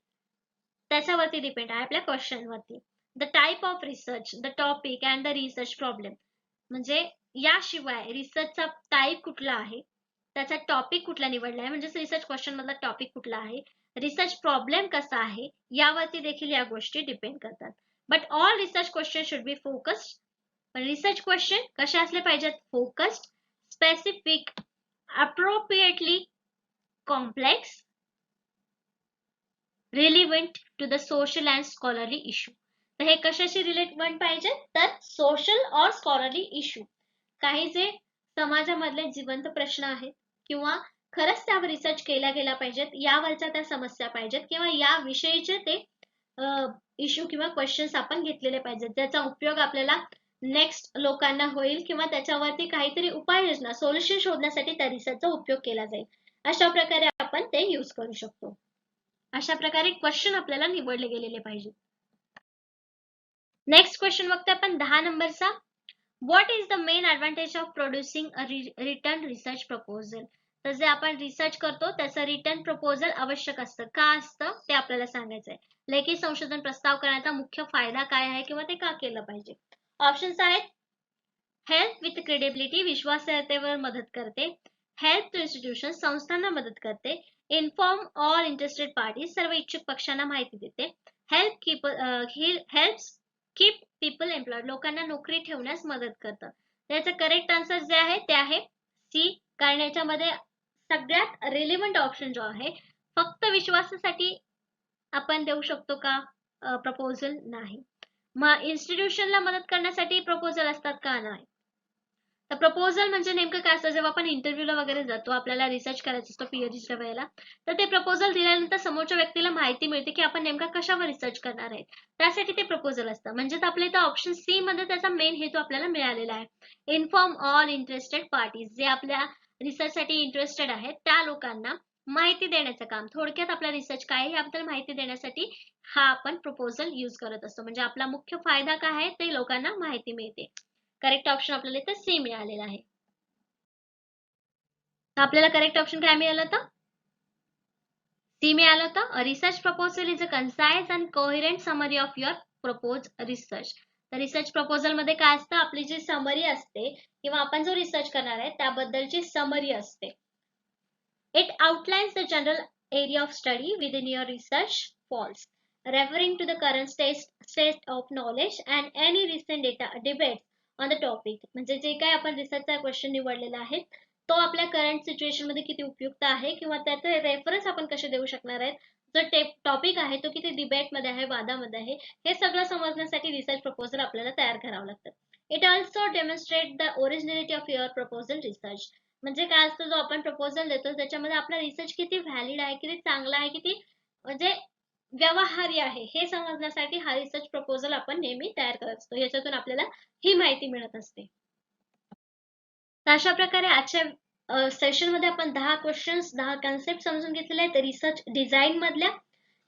त्याच्यावरती डिपेंड आहे, आपल्या क्वेश्चन वरती. The type of research, the topic and the research problem, म्हणजे याशिवाय रिसर्चचा टाइप कुठला आहे, त्याचा टॉपिक कुठला निवडला आहे, म्हणजे रिसर्च क्वेश्चन मधला टॉपिक कुठला आहे, रिसर्च प्रॉब्लेम कसा आहे, यावरती देखील या गोष्टी डिपेंड करतात. But all research question should be focused. पण रिसर्च क्वेश्चन कसे असले पाहिजेत? Focused, specific, appropriately complex, relevant to the social and scholarly issue. तर हे कशाशी रिलेव्हंट पाहिजे तर सोशल और स्कॉलरली इश्यू. काही जे समाजामधले जिवंत प्रश्न आहेत किंवा खरंच त्यावर रिसर्च केला गेला पाहिजेत, यावरच्या त्या समस्या पाहिजेत किंवा या विषयीचे ते इश्यू किंवा क्वेश्चन्स आपण घेतलेले पाहिजेत, ज्याचा उपयोग आपल्याला नेक्स्ट लोकांना होईल किंवा त्याच्यावरती काहीतरी उपाययोजना सोल्युशन शोधण्यासाठी त्या रिसर्चचा उपयोग केला जाईल. अशा प्रकारे आपण ते यूज करू शकतो. अशा प्रकारे क्वेश्चन आपल्याला निवडले गेलेले पाहिजे. नेक्स्ट क्वेश्चन बघते आपण 10 नंबरचा. What is the main advantage of producing a return research proposal. तर जे आपण रिसर्च करतो त्याचं रिटर्न प्रपोजल आवश्यक असतं. का असतं ते आपल्याला सांगायचंय. लेखी संशोधन प्रस्ताव करण्याचा मुख्य फायदा काय आहे किंवा ते का केलं पाहिजे. ऑप्शन्स आहेत हेल्प विथ क्रेडिबिलिटी, विश्वासार्हतेवर मदत करते. हेल्प टू इन्स्टिट्यूशन, संस्थांना मदत करते. इन्फॉर्म ऑल इंटरेस्टेड पार्टीज, सर्व इच्छुक पक्षांना माहिती देते. हेल्प्स कीप पीपल एम्प्लॉयड, लोकांना नोकरी ठेवण्यास मदत करतं. त्याचं करेक्ट आन्सर जे आहे ते आहे सी, कारण याच्यामध्ये सगळ्यात रिलेव्हंट ऑप्शन जो आहे फक्त विश्वासासाठी आपण देऊ शकतो का प्रपोजल नाही. मग इन्स्टिट्यूशनला मदत करण्यासाठी प्रपोजल असतात का नाही. तर प्रपोजल म्हणजे नेमकं काय असतं, जेव्हा आपण इंटरव्ह्यूला वगैरे जातो, आपल्याला रिसर्च करायचं असतं पीएचडीच्या वेळेला, तर ते प्रपोजल दिल्यानंतर समोरच्या व्यक्तीला माहिती मिळते की आपण नेमका कशावर रिसर्च करणार आहे, त्यासाठी ते प्रपोजल असतं. म्हणजे आपल्या इथं ऑप्शन सी मध्ये त्याचा मेन हेतू आपल्याला मिळालेला आहे. इन्फॉर्म ऑल इंटरेस्टेड पार्टीज, जे आपल्या रिसर्चसाठी इंटरेस्टेड आहेत त्या लोकांना माहिती देण्याचं काम. थोडक्यात आपला रिसर्च काय आहे याबद्दल माहिती देण्यासाठी हा आपण प्रपोजल यूज करत असतो. म्हणजे आपला मुख्य फायदा काय आहे ते लोकांना माहिती मिळते. करेक्ट ऑप्शन आपल्याला इथे सी मिळालेला आहे. तर आपल्याला करेक्ट ऑप्शन काय मिळालं होतं? सी मिळालं होतं. A research proposal is a concise and coherent summary of your propose research. तर रिसर्च प्रपोजल मध्ये काय असतं, आपली जी समरी असते किंवा आपण जो रिसर्च करणार आहे त्याबद्दलची समरी असते. It outlines the general area of study within your research falls, referring to the current state of knowledge and any recent data debates on the topic. म्हणजे जे काय आपण रिसर्चचा क्वेश्चन निवडलेला आहे तो आपल्या करंट सिच्युएशन मध्ये किती उपयुक्त आहे किंवा त्याचे रेफरन्स आपण कसे देऊ शकणार आहेत, जो टॉपिक आहे तो किती डिबेट मध्ये आहे, वादामध्ये आहे, हे सगळं समजण्यासाठी रिसर्च प्रपोजल आपल्याला तयार करावं लागतं. It also demonstrate the originality of your proposal research. म्हणजे काय असतं, जो आपण प्रपोजल देतो त्याच्यामध्ये आपला रिसर्च किती व्हॅलिड आहे, किती चांगला आहे, किती म्हणजे व्यवहार्य आहे हे समजण्यासाठी हा रिसर्च प्रपोजल आपण नेहमी तयार करत असतो. याच्यातून आपल्याला ही माहिती मिळत असते. तर अशा प्रकारे आजच्या सेशन मध्ये आपण 10 क्वेश्चन्स 10 कन्सेप्ट समजून घेतलेले आहेत रिसर्च डिझाईन मधल्या.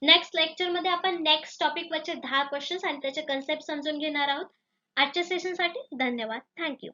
नेक्स्ट लेक्चर मध्ये आपण नेक्स्ट टॉपिक वरचे 10 क्वेश्चन्स आणि त्याचे कन्सेप्ट समजून घेणार आहोत. आजच्या सेशन साठी धन्यवाद. थँक्यू.